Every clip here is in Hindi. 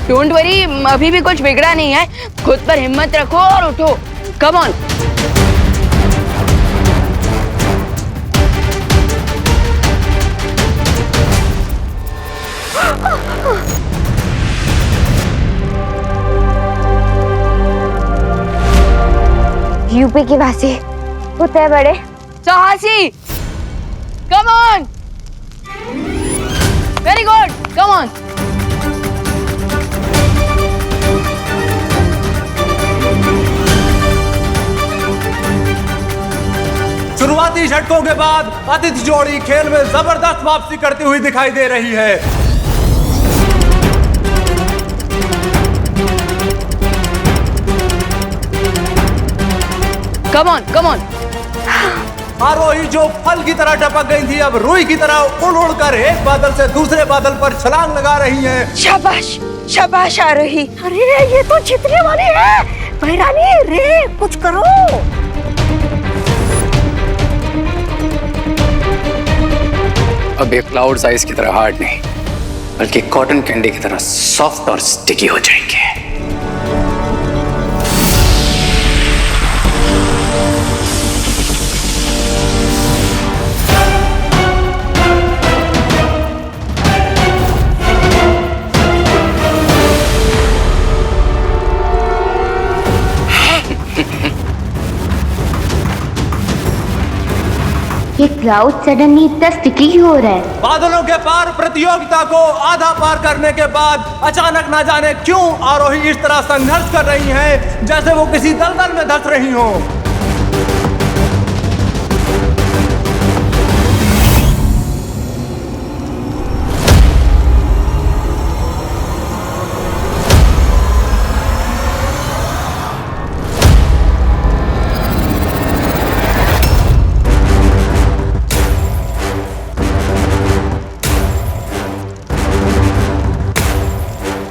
डोंट वरी, अभी भी कुछ बिगड़ा नहीं है। खुद पर हिम्मत रखो और उठो। Come on. यूपी की वासी होते बड़े साहसी। Come on. Very good, come on. शुरुआती झटकों के बाद अतिथि जोड़ी खेल में जबरदस्त वापसी करती हुई दिखाई दे रही है। Come on, come on. आरोही जो फल की तरह टपक गई थी, अब रुई की तरह उड़ उड़कर एक बादल से दूसरे बादल पर छलांग लगा रही हैं। शाबाश शाबाश आरोही। अरे ये तो जीतने वाली है। भैरानी रे कुछ करो। अब ये क्लाउड साइज की तरह हार्ड नहीं, बल्कि कॉटन कैंडी की तरह सॉफ्ट और स्टिकी हो जाएंगे। ये क्लाउड सडनली इतना स्टिकी क्यों हो रहा है? बादलों के पार प्रतियोगिता को आधा पार करने के बाद अचानक ना जाने क्यों आरोही इस तरह संघर्ष कर रही हैं, जैसे वो किसी दलदल में धंस रही हों।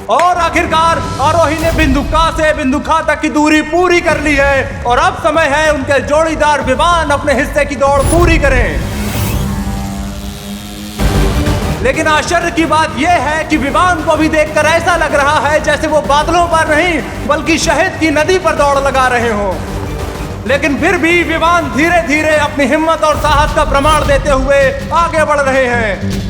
और आखिरकार आरोही ने बिंदु का से बिंदु खा तक की दूरी पूरी कर ली है और अब समय है उनके जोड़ीदार विवान अपने हिस्से की दौड़ पूरी करें। लेकिन आश्चर्य की बात यह है कि विवान को भी देखकर ऐसा लग रहा है जैसे वो बादलों पर नहीं बल्कि शहद की नदी पर दौड़ लगा रहे हों। लेकिन फिर भी विवान धीरे धीरे अपनी हिम्मत और साहस का प्रमाण देते हुए आगे बढ़ रहे हैं।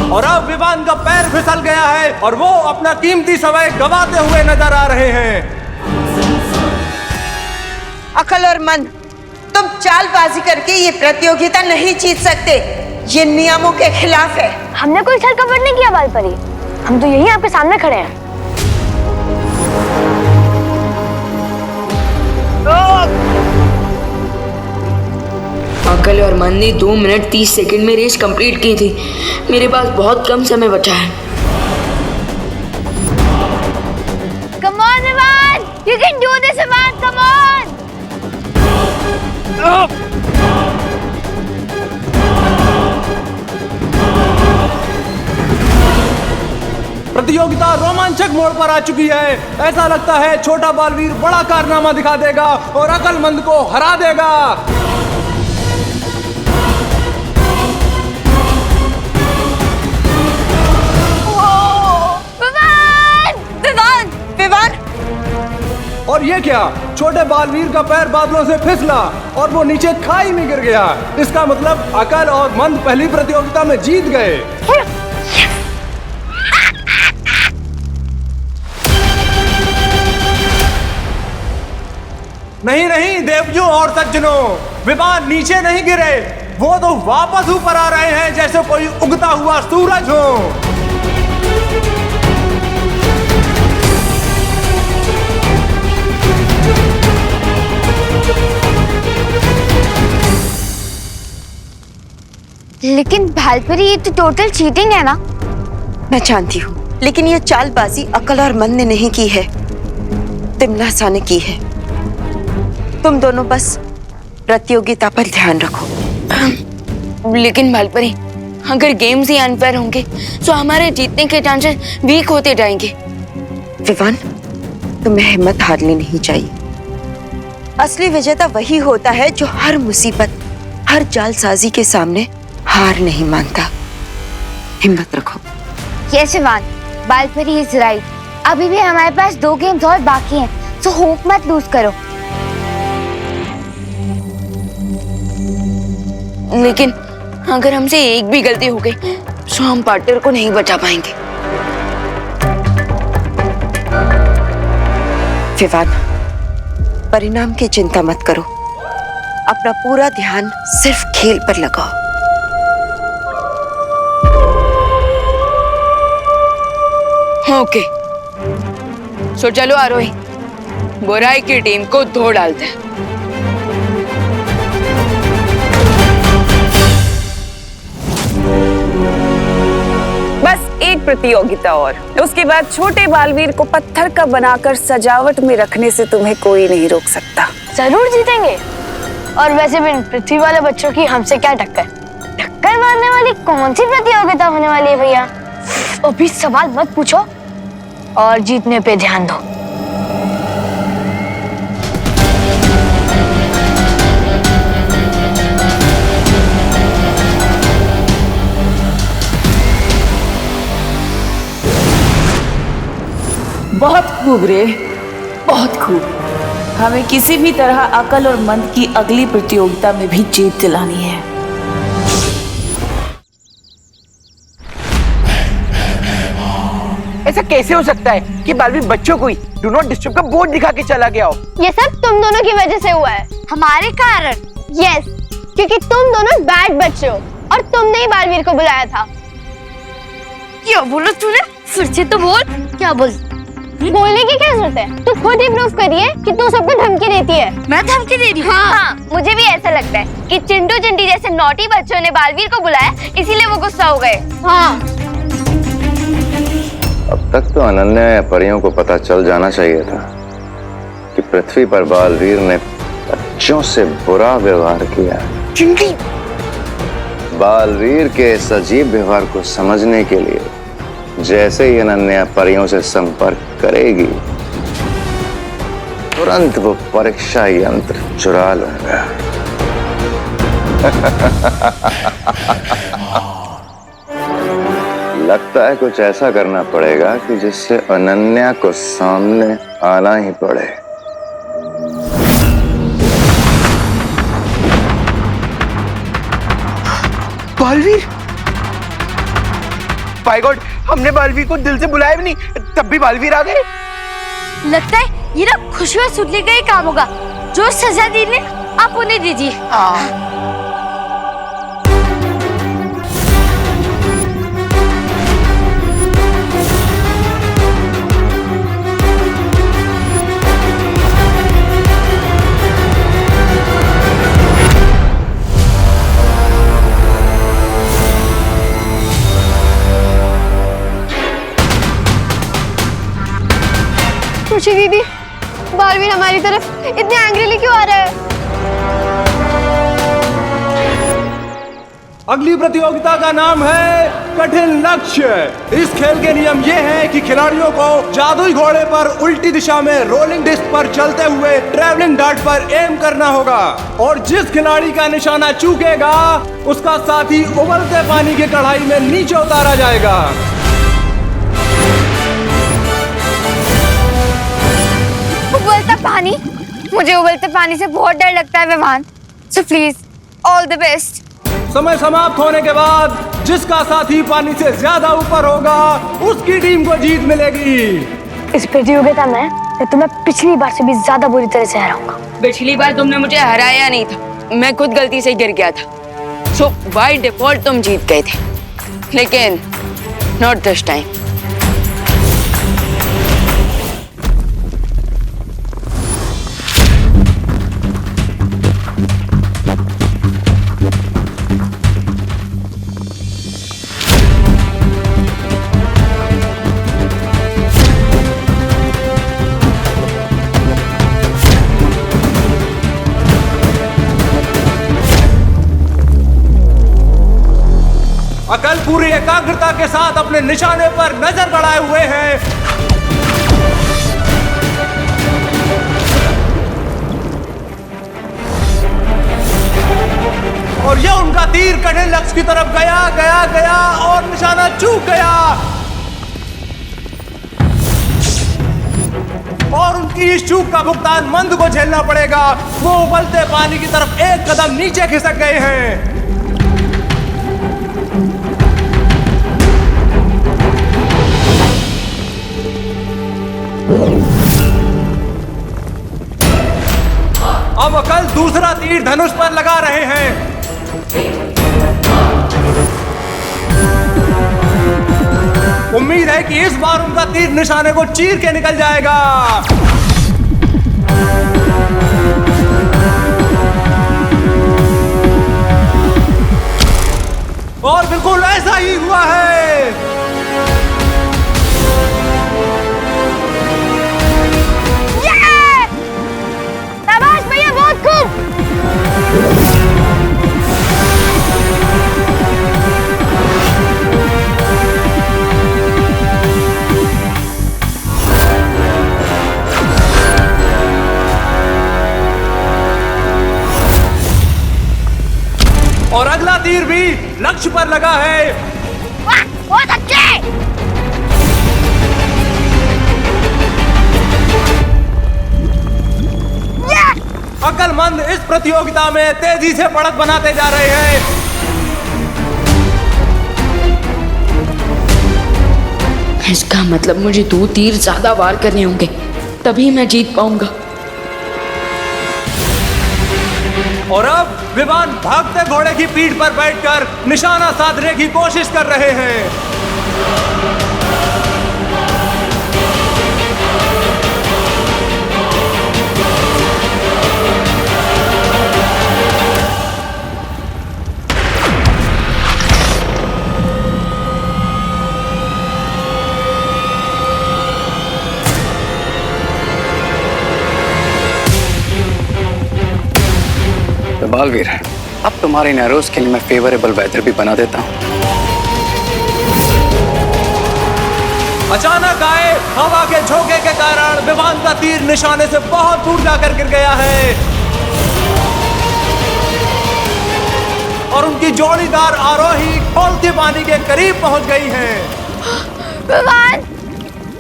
और अब विवान का पैर फिसल गया है और वो अपना कीमती समय गंवाते हुए नजर आ रहे हैं। अकल और मन, तुम चालबाजी करके ये प्रतियोगिता नहीं जीत सकते। ये नियमों के खिलाफ है। हमने कोई छल कपट नहीं किया बालपरी, हम तो यही आपके सामने खड़े हैं। अकल और मन ने 2 मिनट 30 सेकंड में रेस कंप्लीट की थी। मेरे पास बहुत कम समय बचा है। Come on, Vivan! You can do this, Vivan! Come on! प्रतियोगिता रोमांचक मोड़ पर आ चुकी है। ऐसा लगता है छोटा बालवीर बड़ा कारनामा दिखा देगा और अकलमंद को हरा देगा। और ये क्या, छोटे बालवीर का पैर बादलों से फिसला और वो नीचे खाई में गिर गया। इसका मतलब अकल और मंद पहली प्रतियोगिता में जीत गए। नहीं नहीं देवियों और सज्जनों, विवान नीचे नहीं गिरे, वो तो वापस ऊपर आ रहे हैं जैसे कोई उगता हुआ सूरज हो। लेकिन भालपरी, ये तो टोटल चीटिंग है ना? मैं जानती हूँ, लेकिन ये चालबाजी अकल और मन ने नहीं की है, तिमनासा ने की है। तुम दोनों बस प्रतियोगिता पर ध्यान रखो। लेकिन बालपरी, अगर गेम्स ही अनफेयर होंगे तो हमारे जीतने के चांसेस वीक होते जाएंगे। विवान, तुम्हें हिम्मत हारनी नहीं चाहिए। असली विजेता वही होता है जो हर मुसीबत, हर जालसाजी के सामने हार नहीं मानता। हिम्मत रखो। Yes Vivaan, Baalpari is right. अभी भी हमारे पास 2 गेम्स और बाकी हैं, सो होप मत लूज करो। लेकिन अगर हमसे एक भी गलती हो गई तो हम पार्टनर को नहीं बचा पाएंगे। विवान, परिणाम की चिंता मत करो। अपना पूरा ध्यान सिर्फ खेल पर लगाओ। ओके, सो चलो आरोही, बुराई की टीम को धो डालते हैं। बस एक प्रतियोगिता और, उसके बाद छोटे बालवीर को पत्थर का बनाकर सजावट में रखने से तुम्हें कोई नहीं रोक सकता। जरूर जीतेंगे। और वैसे भी पृथ्वी वाले बच्चों की हमसे क्या टक्कर? टक्कर मारने वाली कौन सी प्रतियोगिता होने वाली है भैया? अभी सवाल मत पूछो और जीतने पे ध्यान दो। बहुत खूब रे, बहुत खूब। हमें किसी भी तरह अकल और मन की अगली प्रतियोगिता में भी जीत दिलानी है। ऐसा कैसे हो सकता है कि बालवीर बच्चों को ही डू नॉट डिस्टर्ब का बोर्ड दिखा के चला गया हो? ये सब तुम दोनों की वजह से हुआ है। हमारे कारण? यस, क्योंकि तुम दोनों बैड बच्चे हो और तुमने ही बालवीर को बुलाया था। क्या बोला तूने? फिर से तो बोल। क्या बोल? बोलने की क्या जरूरत है? तू खुद ही प्रूफ करिए कि तू सबको धमकी देती है। मैं धमकी दे रही हूँ? हाँ, मुझे भी ऐसा लगता है कि चिंटू चिंटी जैसे नॉटी बच्चों ने बालवीर को बुलाया, इसीलिए वो गुस्सा हो गए। हाँ। अब तक तो अनन्या या परियों को पता चल जाना चाहिए था कि पृथ्वी पर बालवीर ने बच्चों से बुरा व्यवहार किया। चिंटी, बालवीर के इस अजीब व्यवहार को समझने के लिए जैसे ही अनन्या परियों से संपर्क करेगी, तुरंत वो परीक्षा यंत्र चुरा लूंगा। लगता है कुछ ऐसा करना पड़ेगा कि जिससे अनन्या को सामने आना ही पड़े। बालवीर, बाय गॉड, हमने बालवीर को दिल से बुलाया भी नहीं, तब भी बालवीर आ गए। लगता है ये ना खुशी और सुनने का ही काम होगा। जो सजा दी ने आप उन्हें दीजिए। खुशी दीदी, बालवीर हमारी तरफ इतने एंग्रीली क्यों आ रहा है? अगली प्रतियोगिता का नाम है कठिन लक्ष्य। इस खेल के नियम ये हैं कि खिलाड़ियों को जादुई घोड़े पर उल्टी दिशा में रोलिंग डिस्क पर चलते हुए ट्रैवलिंग डार्ट पर एम करना होगा और जिस खिलाड़ी का निशाना चूकेगा उसका साथी उबलते पानी की कढ़ाई में नीचे उतारा जाएगा। उबलता पानी? मुझे उबलते पानी से बहुत डर लगता है Vivaan, so please all the best. समय समाप्त होने के बाद जिसका साथी पानी से ज्यादा ऊपर होगा उसकी टीम को जीत मिलेगी। इस प्रतियोगिता में तो मैं पिछली बार से भी ज्यादा बुरी तरह से हराऊंगा। पिछली बार तुमने मुझे हराया नहीं था, मैं खुद गलती से गिर गया था। सो बाय डिफॉल्ट तुम जीत गए थे, लेकिन नॉट दिस टाइम। अकल पूरी एकाग्रता के साथ अपने निशाने पर नजर गड़ाए हुए हैं। और यह उनका तीर कठिन लक्ष्य की तरफ गया गया गया और निशाना चूक गया और उनकी इस चूक का भुगतान मंद को झेलना पड़ेगा। वो उबलते पानी की तरफ एक कदम नीचे खिसक गए हैं। अब अकल दूसरा तीर धनुष पर लगा रहे हैं। उम्मीद है कि इस बार उनका तीर निशाने को चीर के निकल जाएगा। और बिल्कुल ऐसा ही हुआ है। शाबाश भैया, बहुत खूब। और अगला तीर भी लक्ष्य पर लगा है। वाह, बहुत अच्छे। अकलमंद इस प्रतियोगिता में तेजी से बढ़त बनाते जा रहे हैं। इसका मतलब मुझे 2 तीर ज्यादा वार करने होंगे, तभी मैं जीत पाऊंगा। और अब विवान भागते घोड़े की पीठ पर बैठकर निशाना साधने की कोशिश कर रहे हैं। बालवीर, अब तुम्हारे नैरोज के लिए मैं फेवरेबल वेदर भी बना देता हूँ। अचानक आए हवा के झोंके के कारण विमान का तीर निशाने से बहुत दूर जाकर गिर गया है और उनकी जोड़ीदार आरोही खौलते पानी के करीब पहुंच गई है। विमान,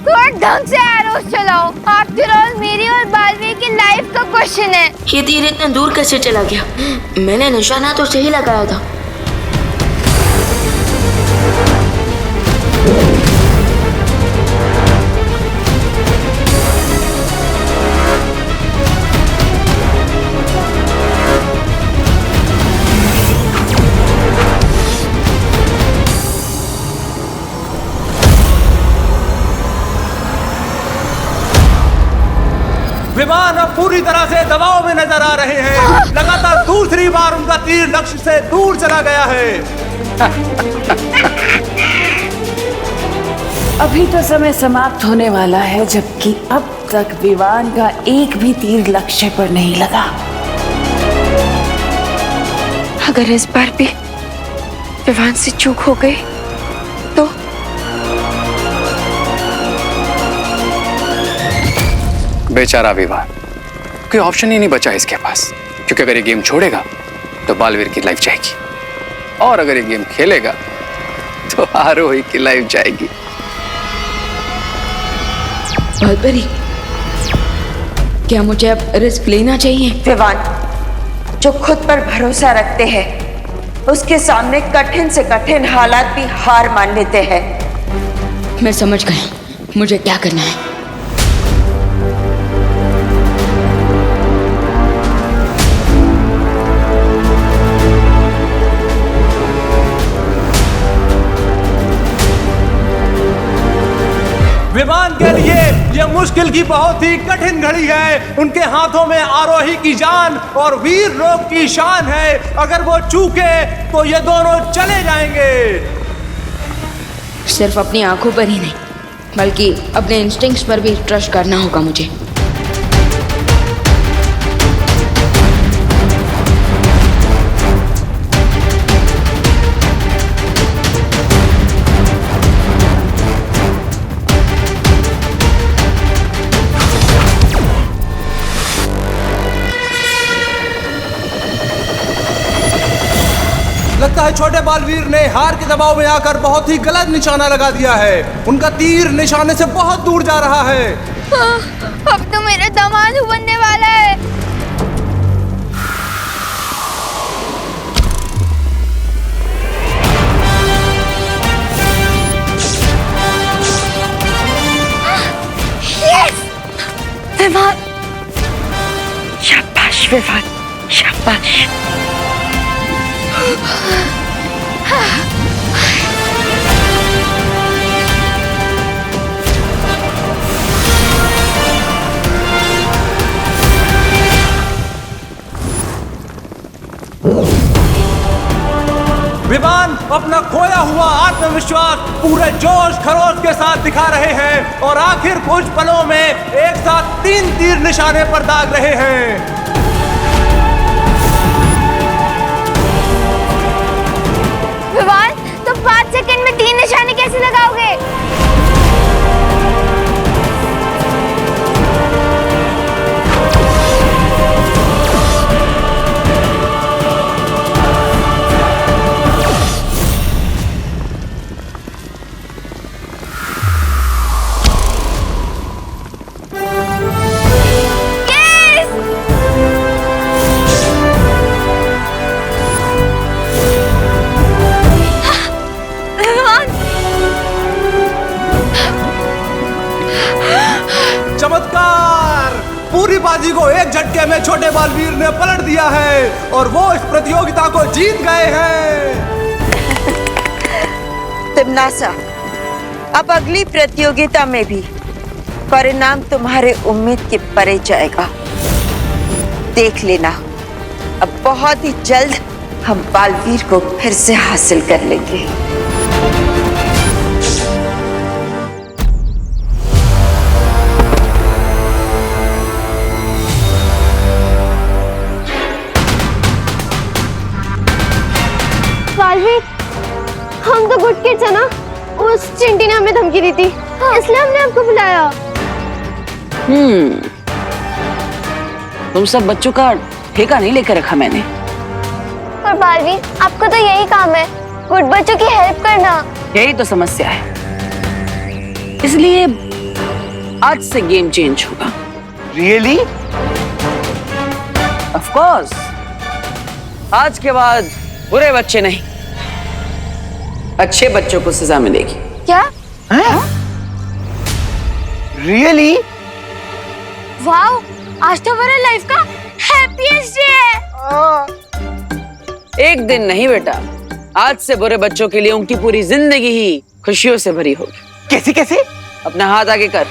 थोड़ा ढंग से एरोस चलाओ। आफ्टर ऑल मेरी और बालवीर की लाइफ का क्वेश्चन है। ये तीर इतने दूर कैसे चला गया? मैंने निशाना तो सही लगाया था। विमान अब पूरी तरह से दबाव में नजर आ रहे हैं। लगातार दूसरी बार उनका तीर लक्ष्य से दूर चला गया है। अभी तो समय समाप्त होने वाला है, जबकि अब तक विमान का एक भी तीर लक्ष्य पर नहीं लगा। अगर इस बार भी विमान से चूक हो गई तो बेचारा विवान, कोई ऑप्शन ही नहीं बचा इसके पास, क्योंकि अगर ये गेम छोड़ेगा तो बालवीर की लाइफ जाएगी और अगर ये गेम खेलेगा तो आरोही की लाइफ जाएगी। बालपरी, क्या मुझे अब रिस्क लेना चाहिए? विवान, जो खुद पर भरोसा रखते हैं उसके सामने कठिन से कठिन हालात भी हार मान लेते हैं। मैं समझ गया मुझे क्या करना है। विमान के लिए यह मुश्किल की बहुत ही कठिन घड़ी है। उनके हाथों में आरोही की जान और वीर लोग की शान है। अगर वो चूके तो ये दोनों चले जाएंगे। सिर्फ अपनी आंखों पर ही नहीं, बल्कि अपने इंस्टिंक्ट्स पर भी ट्रस्ट करना होगा मुझे। छोटे बालवीर ने हार के दबाव में आकर बहुत ही गलत निशाना लगा दिया है। उनका तीर निशाने से बहुत दूर जा रहा है। अब तो मेरा दामाद बनने वाला है। यस! विवान, शाबाश विवान, शाबाश। विवान अपना खोया हुआ आत्मविश्वास पूरे जोश खरोश के साथ दिखा रहे हैं और आखिर कुछ पलों में एक साथ 3 तीर निशाने पर दाग रहे हैं। विवान, तुम 5 सेकंड में 3 निशाने कैसे लगाओगे? चमत्कार! पूरी बाजी को एक झटके में छोटे बालवीर ने पलट दिया है और वो इस प्रतियोगिता को जीत गए हैं। तिम्नासा, अब अगली प्रतियोगिता में भी परिणाम तुम्हारे उम्मीद के परे जाएगा। देख लेना, अब बहुत ही जल्द हम बालवीर को फिर से हासिल कर लेंगे। बालवीर, हम तो गुड किड्स है ना? उस चिंटी ने हमें धमकी दी थी, इसलिए हमने आपको बुलाया। तुम सब बच्चों का ठेका नहीं लेकर रखा मैंने। पर बालवीर, आपको तो यही काम है, गुड बच्चों की हेल्प करना। यही तो समस्या है, इसलिए आज से गेम चेंज होगा। रियली? ऑफ कोर्स, आज के बाद बुरे बच्चे नहीं, अच्छे बच्चों को सजा मिलेगी। क्या? रियली? वाओ, आज तो मेरे लाइफ का हैप्पीएस्ट डे है। एक दिन नहीं बेटा, आज से बुरे बच्चों के लिए उनकी पूरी जिंदगी ही खुशियों से भरी होगी। कैसे कैसे? अपना हाथ आगे कर।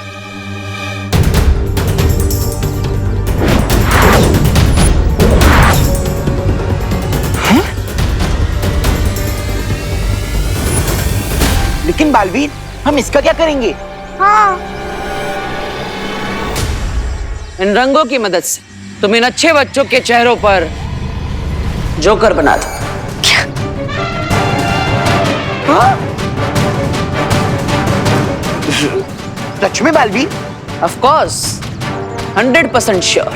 लेकिन बालवीर, हम इसका क्या करेंगे? हाँ, इन रंगों की मदद से तुम इन अच्छे बच्चों के चेहरों पर जोकर बना दो। सच में बालवीर? ऑफ कोर्स, 100% श्योर,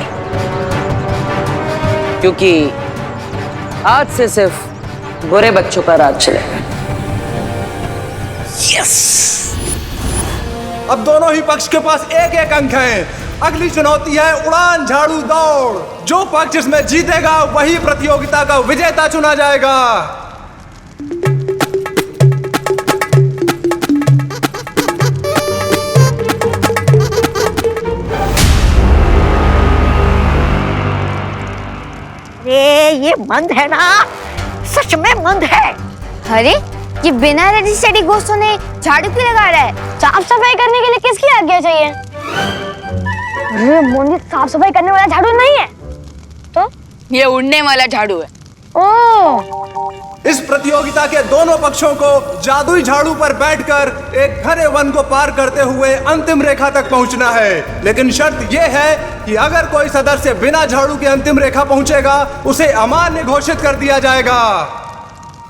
क्योंकि आज से सिर्फ बुरे बच्चों का राज चलेगा। अब दोनों ही पक्ष के पास एक एक अंक है। अगली चुनौती है उड़ान झाड़ू दौड़। जो पक्ष इसमें जीतेगा वही प्रतियोगिता का विजेता चुना जाएगा। अरे ये मंद है ना, सच में मंद है। अरे ये बिना रजिस्टर्ड घोषों ने झाड़ू क्यों लगा रहा है? साफ सफाई करने के लिए किसकी आज्ञा चाहिए? अरे मोनी, साफ सफाई करने वाला झाड़ू नहीं है तो ये उड़ने वाला झाड़ू है। ओह, इस प्रतियोगिता के दोनों पक्षों को जादुई झाड़ू पर बैठकर एक घने वन को पार करते हुए अंतिम रेखा तक पहुंचना है। लेकिन शर्त यह है कि अगर कोई सदस्य बिना झाड़ू के अंतिम रेखा पहुंचेगा उसे अमान्य घोषित कर दिया जाएगा।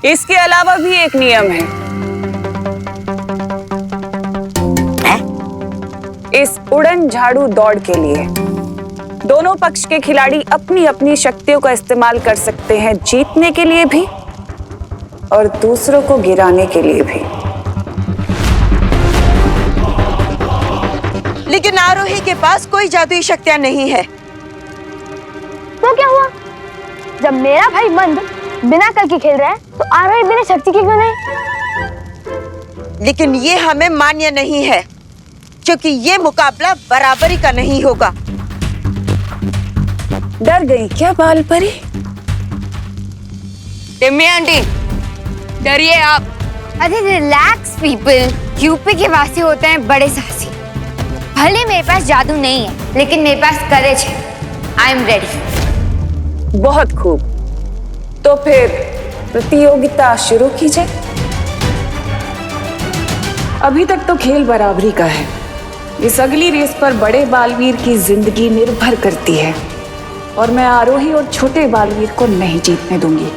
इसके अलावा भी एक नियम है। इस उड़न झाड़ू दौड़ के लिए दोनों पक्ष के खिलाड़ी अपनी अपनी शक्तियों का इस्तेमाल कर सकते हैं, जीतने के लिए भी और दूसरों को गिराने के लिए भी। लेकिन आरोही के पास कोई जादुई शक्तियां नहीं है। तो क्या हुआ? जब मेरा भाई मंद बिना कल की खेल रहा है तो आरोही बिना शक्ति की क्यों नहीं? लेकिन ये हमें मान्य नहीं है, क्योंकि ये मुकाबला बराबरी का नहीं होगा। डर गई क्या बाल परी? टिम्मी आंटी, डरिए आप। अरे रिलैक्स पीपल, यूपी के वासी होते हैं बड़े साहसी। भले मेरे पास जादू नहीं है, लेकिन मेरे पास करेज है। I am ready. बहुत खूब, तो फिर प्रतियोगिता शुरू कीजिए। अभी तक तो खेल बराबरी का है। इस अगली रेस पर बड़े बालवीर की जिंदगी निर्भर करती है और मैं आरोही और छोटे बालवीर को नहीं जीतने दूंगी।